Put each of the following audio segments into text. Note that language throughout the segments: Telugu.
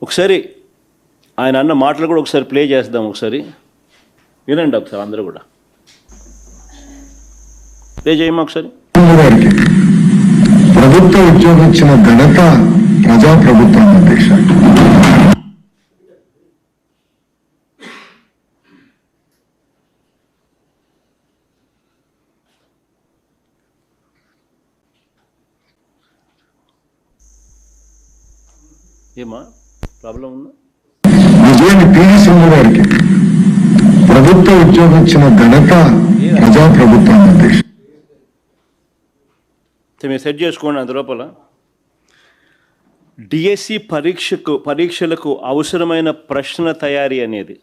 ఒకసారి ఆయన అన్న మాటలు కూడా ఒకసారి ప్లే చేద్దాం. ఒకసారి వినండి ఒకసారి అందరూ కూడా. ప్లే చేయమా ఒకసారి. ప్రభుత్వ ఉద్యోగం ఇచ్చిన ఘనత ప్రజాప్రభుత్వం అధ్యక్ష. ఏమా ప్రాబ్లం ఉందా? విజయాన్ని పివి సింధు గారికి ప్రభుత్వ ఉద్యోగం ఇచ్చిన ఘనత ప్రజాప్రభుత్వం అధ్యక్ష. మీరు సెట్ చేసుకోండి. అంత లోపల డిఎస్సి పరీక్షలకు అవసరమైన ప్రశ్న తయారీ అనేది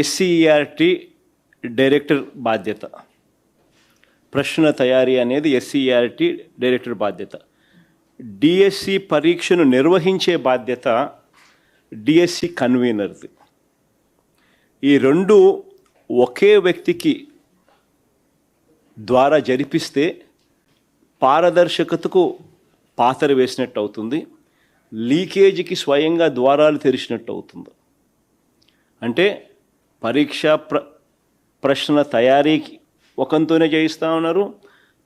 ఎస్సీఈఆర్టీ డైరెక్టర్ బాధ్యత. ప్రశ్న తయారీ అనేది ఎస్సీఈఆర్టీ డైరెక్టర్ బాధ్యత. డిఎస్సి పరీక్షను నిర్వహించే బాధ్యత డిఎస్సి కన్వీనర్ది. ఈ రెండు ఒకే వ్యక్తికి ద్వారా జరిపిస్తే పారదర్శకతకు పాతర వేసినట్టు అవుతుంది, లీకేజీకి స్వయంగా ద్వారాలు తెరిచినట్టు అవుతుంది. అంటే ప్రశ్న తయారీకి ఒకంతోనే చేయిస్తూ ఉన్నారు,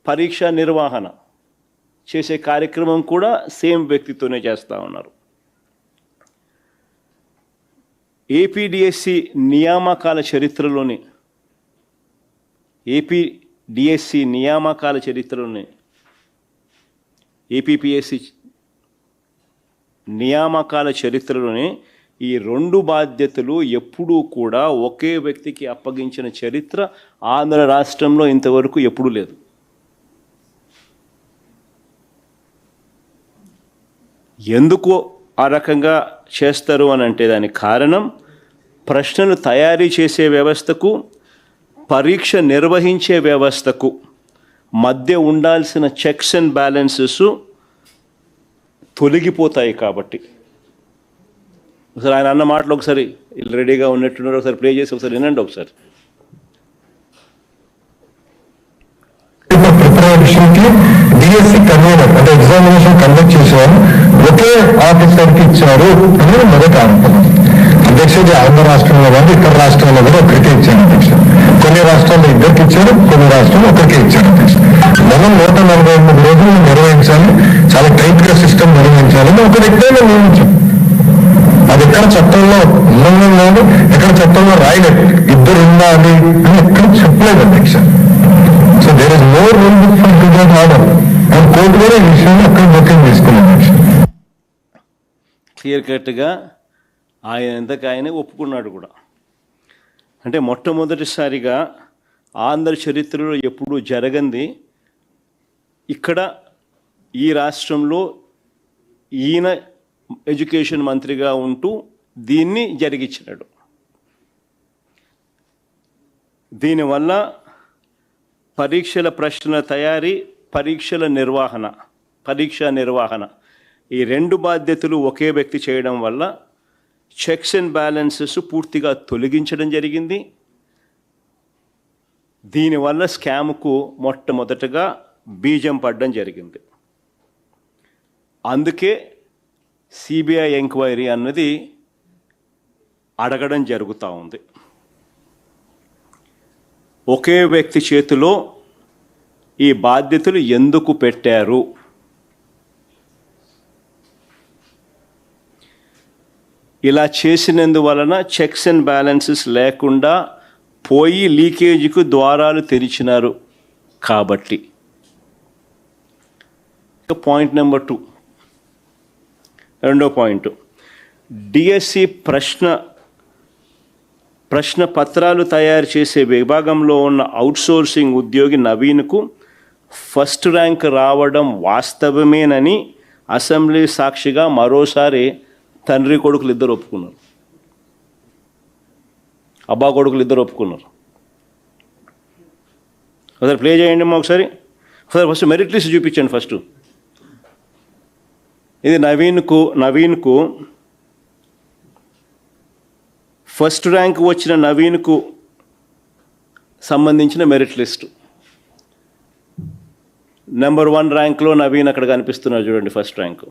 పరీక్ష నిర్వహణ చేసే కార్యక్రమం కూడా సేమ్ వ్యక్తితోనే చేస్తూ ఉన్నారు. ఏపీడిఎస్సి నియామకాల చరిత్రలోని ఏపీపీఎస్సి నియామకాల చరిత్రలోనే ఈ రెండు బాధ్యతలు ఎప్పుడూ కూడా ఒకే వ్యక్తికి అప్పగించిన చరిత్ర ఆంధ్ర రాష్ట్రంలో ఇంతవరకు ఎప్పుడూ లేదు. ఎందుకు ఆ రకంగా చేస్తారు అని అంటే దానికి కారణం ప్రశ్నలు తయారీ చేసే వ్యవస్థకు పరీక్ష నిర్వహించే వ్యవస్థకు మధ్య ఉండాల్సిన చెక్స్ అండ్ బ్యాలెన్సెస్ తొలగిపోతాయి. కాబట్టి ఒకసారి ఆయన అన్న మాటలు ఒకసారి రెడీగా ఉన్నట్టున్నారు, ఒకసారి ప్లే చేసి ఒకసారి వినండి ఒకసారి. డిఎస్సి కన్వీనర్ అంటే ఎగ్జామినేషన్ కండక్ట్ చేసేవారు ఒకే ఆఫీసర్కి ఇచ్చారు అనేది మొదటి ఆరోపణ. అధ్యక్ష ఆంధ్ర రాష్ట్రంలో కానీ ఇతర రాష్ట్రాల్లో కూడా ఒకరికే ఇచ్చారు అధ్యక్ష. కొన్ని రాష్ట్రాల్లో ఇద్దరికి ఇచ్చారు, కొన్ని రాష్ట్రాల్లో ఒకరికే ఇచ్చారు అధ్యక్ష. మనం 148 రోజులు నిర్వహించాలి, చాలా టైట్ గా సిస్టమ్ నిర్వహించాలని ఒక వ్యక్తిని నియమించాం. అది ఎక్కడ చట్టంలో ఉల్లంఘన లేదు, ఎక్కడ చట్టంలో రాయలేదు, ఇద్దరు ఉండాలి అని ఎక్కడ చెప్పలేదు అధ్యక్ష. So there is no rule book for debate order and court కూడా ఈ విషయాన్ని అక్కడ జోక్యం తీసుకున్నాం అధ్యక్ష. క్లియర్ కట్గా ఆయన ఎంతకు ఆయనే ఒప్పుకున్నాడు కూడా. అంటే మొట్టమొదటిసారిగా ఆంధ్ర చరిత్రలో ఎప్పుడూ జరగంది ఇక్కడ ఈ రాష్ట్రంలో ఈయన ఎడ్యుకేషన్ మంత్రిగా ఉంటూ దీన్ని జరిగించినాడు. దీనివల్ల పరీక్షల ప్రశ్న తయారీ, పరీక్ష నిర్వహణ ఈ రెండు బాధ్యతలు ఒకే వ్యక్తి చేయడం వల్ల చెక్స్ అండ్ బ్యాలెన్సెస్ పూర్తిగా తొలగించడం జరిగింది. దీనివల్ల స్కామ్కు మొట్టమొదటగా బీజం పడడం జరిగింది. అందుకే సిబిఐ ఎంక్వైరీ అన్నది అడగడం జరుగుతూ ఉంది. ఒకే వ్యక్తి చేతిలో ఈ బాధ్యతలు ఎందుకు పెట్టారు? ఇలా చేసినందువలన చెక్స్ అండ్ బ్యాలెన్సెస్ లేకుండా పోయి లీకేజీకు ద్వారాలు తెరిచినారు కాబట్టి. పాయింట్ నెంబర్ 2, రెండో పాయింట్, డిఎస్సి ప్రశ్న పత్రాలు తయారు చేసే విభాగంలో ఉన్న అవుట్సోర్సింగ్ ఉద్యోగి నవీన్కు ఫస్ట్ ర్యాంక్ రావడం వాస్తవమేనని అసెంబ్లీ సాక్షిగా మరోసారి తండ్రి కొడుకులు ఇద్దరు ఒప్పుకున్నారు, అబ్బా కొడుకులు ఇద్దరు ఒప్పుకున్నారు. ఒకసారి ప్లే చేయండి అమ్మా ఒకసారి. ఫస్ట్ మెరిట్ లిస్ట్ చూపించండి. ఫస్ట్ ఇది నవీన్కు ఫస్ట్ ర్యాంక్ వచ్చిన నవీన్కు సంబంధించిన మెరిట్ లిస్టు. నెంబర్ 1 ర్యాంక్లో నవీన్ అక్కడ కనిపిస్తున్నారు చూడండి, ఫస్ట్ ర్యాంకు.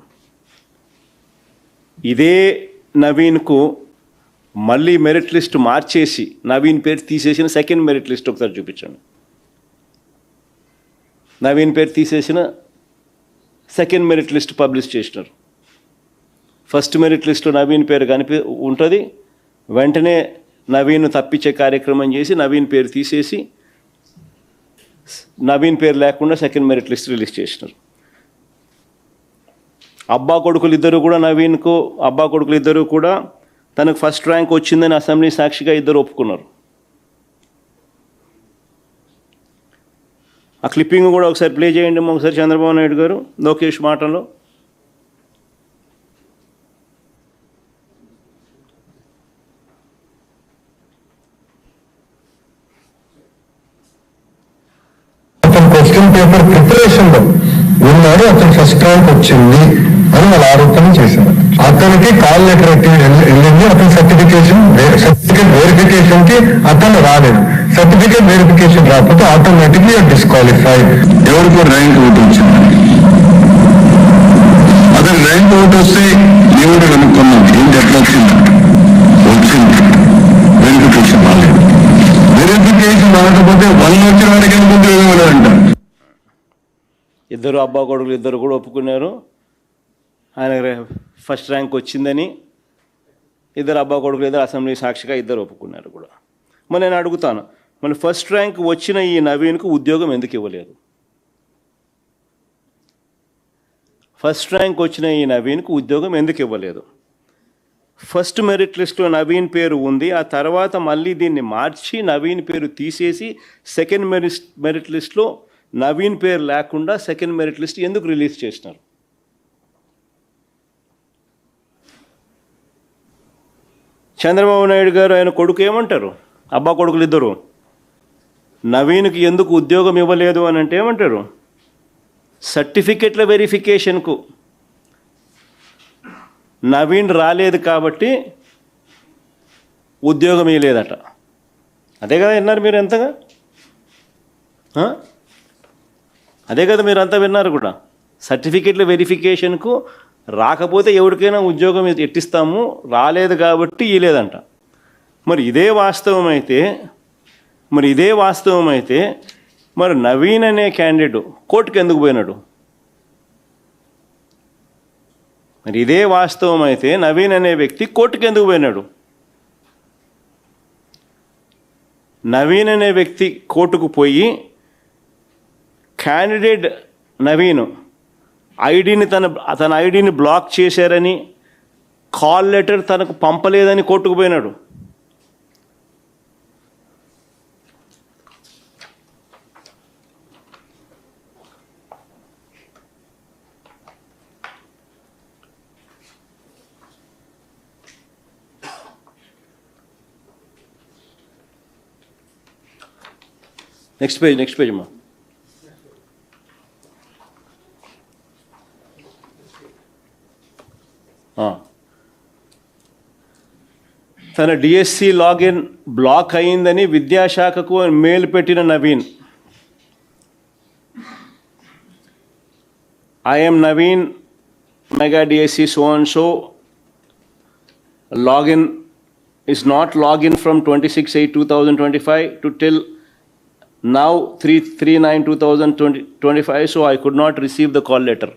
ఇదే నవీన్కు మళ్ళీ మెరిట్ లిస్ట్ మార్చేసి నవీన్ పేరు తీసేసిన సెకండ్ మెరిట్ లిస్ట్ ఒకసారి చూపించండి. నవీన్ పేరు తీసేసిన సెకండ్ మెరిట్ లిస్ట్ పబ్లిష్ చేసినారు. ఫస్ట్ మెరిట్ లిస్ట్లో నవీన్ పేరు ఉంటుంది. వెంటనే నవీన్ తప్పించే కార్యక్రమం చేసి నవీన్ పేరు తీసేసి నవీన్ పేరు లేకుండా సెకండ్ మెరిట్ లిస్ట్ రిలీజ్ చేసినారు. అబ్బా కొడుకులు ఇద్దరు కూడా తనకు ఫస్ట్ ర్యాంక్ వచ్చిందని అసెంబ్లీ సాక్షిగా ఇద్దరు ఒప్పుకున్నారు. ఆ క్లిప్పింగ్ కూడా ఒకసారి ప్లే చేయండి ఒకసారి చంద్రబాబు నాయుడు గారు లోకేష్ మాటల్లో. క్వశ్చన్ పేపర్ ప్రిపరేషన్ లో ఉన్నాడు, అతను ఫస్ట్ ర్యాంక్ వచ్చింది అని వాళ్ళు ఆరోపణ చేశారు. అతనికి కాల్ లెటర్ వెళ్ళింది, అతని సర్టిఫికేట్ వెరిఫికేషన్ కి అతను రాలేదు. సర్టిఫికేట్ వెరిఫికేషన్ రాకపోతే ఆటోమేటిక్లీ డిస్క్వాలిఫైడ్. ఎవరికో ర్యాంక్ ఒకటి వచ్చింది, అతను ర్యాంక్ ఒకటి వస్తే ఎవరు కనుక్కున్నాం ఏంటి ఎట్లా వచ్చింది వెరిఫికేషన్ రాలేదు. వెరిఫికేషన్ రాకపోతే వాళ్ళు వచ్చిన వాడికి అనుకుంటే అంటారు. ఇద్దరు అబ్బా కొడుకులు ఇద్దరు కూడా ఒప్పుకున్నారు ఆయన ఫస్ట్ ర్యాంక్ వచ్చిందని. ఇద్దరు అబ్బా కొడుకులు ఇద్దరు అసెంబ్లీ సాక్షిగా ఇద్దరు ఒప్పుకున్నారు కూడా. మరి నేను అడుగుతాను, మరి ఫస్ట్ ర్యాంక్ వచ్చిన ఈ నవీన్కు ఉద్యోగం ఎందుకు ఇవ్వలేదు? ఫస్ట్ ర్యాంక్ వచ్చిన ఈ నవీన్కు ఉద్యోగం ఎందుకు ఇవ్వలేదు? ఫస్ట్ మెరిట్ లిస్ట్లో నవీన్ పేరు ఉంది, ఆ తర్వాత మళ్ళీ దీన్ని మార్చి నవీన్ పేరు తీసేసి సెకండ్ మెరిట్ లిస్ట్లో నవీన్ పేరు లేకుండా సెకండ్ మెరిట్ లిస్ట్ ఎందుకు రిలీజ్ చేసినారు? చంద్రబాబు నాయుడు గారు ఆయన కొడుకు ఏమంటారు? అబ్బా కొడుకులు ఇద్దరు నవీన్కి ఎందుకు ఉద్యోగం ఇవ్వలేదు అని అంటే ఏమంటారు? సర్టిఫికెట్ల వెరిఫికేషన్కు నవీన్ రాలేదు కాబట్టి ఉద్యోగం ఇవ్వలేదట. అదే కదా విన్నారు మీరు ఎంతగా? అదే కదా మీరు అంతా విన్నారు కూడా. సర్టిఫికెట్ల వెరిఫికేషన్కు రాకపోతే ఎవరికైనా ఉద్యోగం ఎట్టిస్తాము, రాలేదు కాబట్టి ఇవ్వలేదంట. మరి ఇదే వాస్తవం అయితే మరి నవీన్ అనే క్యాండిడేట్ కోర్టుకు ఎందుకు పోయినాడు? మరి ఇదే వాస్తవం అయితే నవీన్ అనే వ్యక్తి కోర్టుకు ఎందుకు పోయినాడు? నవీన్ అనే వ్యక్తి కోర్టుకు పోయి క్యాండిడేట్ నవీన్ తన ఐడిని బ్లాక్ చేశారని, కాల్ లెటర్ తనకు పంపలేదని కోర్టుకు పోయినాడు. నెక్స్ట్ పేజ్ అమ్మా. తన డిఎస్సి లాగిన్ బ్లాక్ అయిందని విద్యాశాఖకు మెయిల్ పెట్టిన Naveen, I'm Naveen mega DSC so and so login is not login from 26/8/2025 to till now 3/9/2025, so I could not receive the call letter.